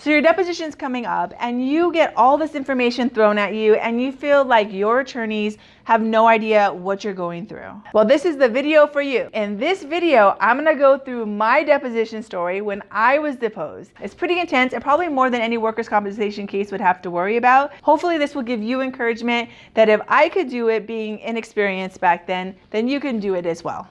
So your deposition's coming up and you get all this information thrown at you and you feel like your attorneys have no idea what you're going through. Well, this is the video for you. In this video, I'm gonna go through my deposition story when I was deposed. It's pretty intense and probably more than any workers' compensation case would have to worry about. Hopefully this will give you encouragement that if I could do it being inexperienced back then you can do it as well.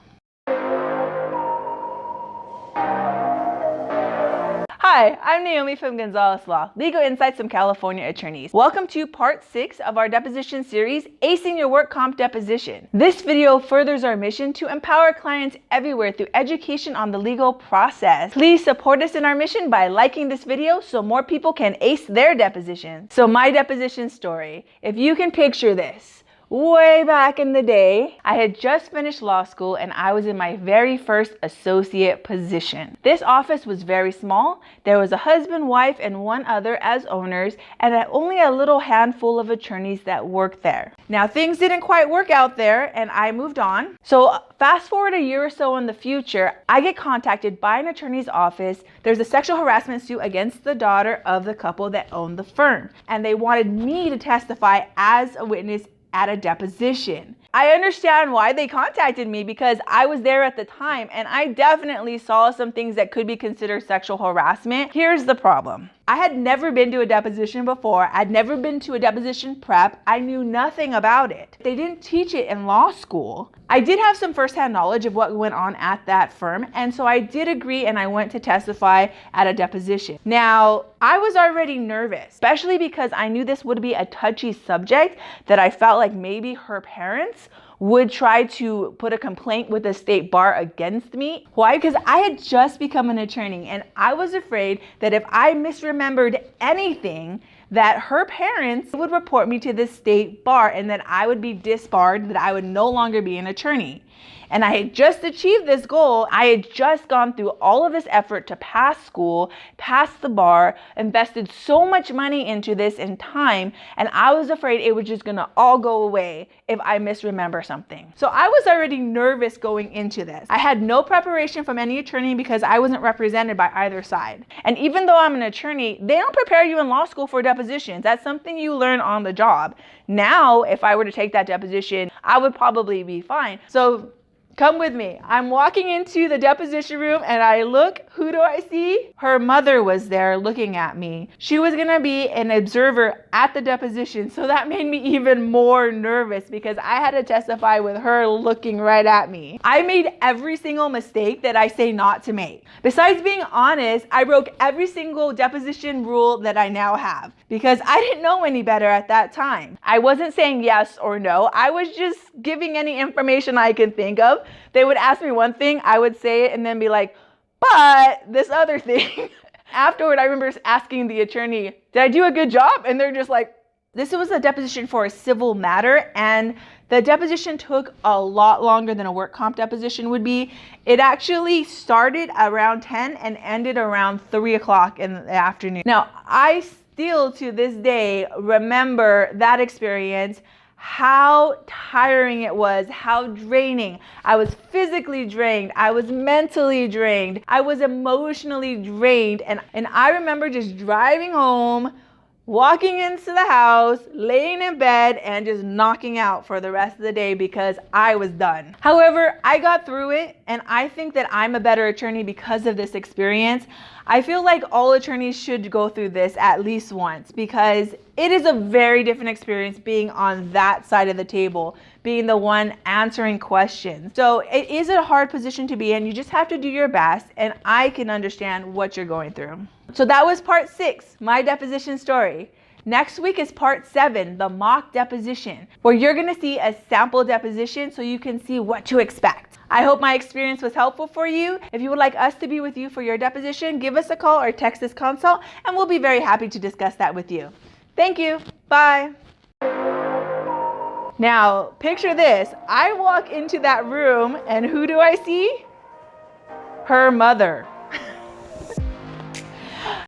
Hi, I'm Naomi from Gonzalez Law, Legal Insights from California Attorneys. Welcome to part 6 of our deposition series, Acing Your Work Comp Deposition. This video furthers our mission to empower clients everywhere through education on the legal process. Please support us in our mission by liking this video so more people can ace their deposition. So my deposition story, if you can picture this. Way back in the day, I had just finished law school and I was in my very first associate position. This office was very small. There was a husband, wife, and one other as owners, and only a little handful of attorneys that worked there. Now, things didn't quite work out there and I moved on. So fast forward a year or so in the future, I get contacted by an attorney's office. There's a sexual harassment suit against the daughter of the couple that owned the firm, and they wanted me to testify as a witness at a deposition. I understand why they contacted me because I was there at the time and I definitely saw some things that could be considered sexual harassment. Here's the problem. I had never been to a deposition before. I'd never been to a deposition prep. I knew nothing about it. They didn't teach it in law school. I did have some firsthand knowledge of what went on at that firm, and so I did agree and I went to testify at a deposition. Now, I was already nervous, especially because I knew this would be a touchy subject that I felt like maybe her parents would try to put a complaint with the state bar against me. Why? Because I had just become an attorney and I was afraid that if I misremembered anything, that her parents would report me to the state bar and that I would be disbarred, that I would no longer be an attorney. And I had just achieved this goal. I had just gone through all of this effort to pass school, pass the bar, invested so much money into this and time, and I was afraid it was just gonna all go away if I misremember something. So I was already nervous going into this. I had no preparation from any attorney because I wasn't represented by either side. And even though I'm an attorney, they don't prepare you in law school for depositions. That's something you learn on the job. Now, if I were to take that deposition, I would probably be fine. So come with me. I'm walking into the deposition room and I look, who do I see? Her mother was there looking at me. She was gonna be an observer at the deposition, so that made me even more nervous because I had to testify with her looking right at me. I made every single mistake that I say not to make. Besides being honest, I broke every single deposition rule that I now have because I didn't know any better at that time. I wasn't saying yes or no. I was just giving any information I could think of. They would ask me one thing, I would say it and then be like, but this other thing. Afterward, I remember asking the attorney, did I do a good job? And they're just like, this was a deposition for a civil matter, and the deposition took a lot longer than a work comp deposition would be. It actually started around 10 and ended around 3 o'clock in the afternoon. Now, I still to this day remember that experience, how tiring it was, how draining. I was physically drained. I was mentally drained. I was emotionally drained. And I remember just driving home, walking into the house, laying in bed, and just knocking out for the rest of the day because I was done. However, I got through it, and I think that I'm a better attorney because of this experience. I feel like all attorneys should go through this at least once because it is a very different experience being on that side of the table, being the one answering questions. So it is a hard position to be in. You just have to do your best, and I can understand what you're going through. So that was part 6, my deposition story. Next week is part 7, the mock deposition, where you're gonna see a sample deposition so you can see what to expect. I hope my experience was helpful for you. If you would like us to be with you for your deposition, give us a call or text us consult, and we'll be very happy to discuss that with you. Thank you. Bye. Now, picture this. I walk into that room, and who do I see? Her mother.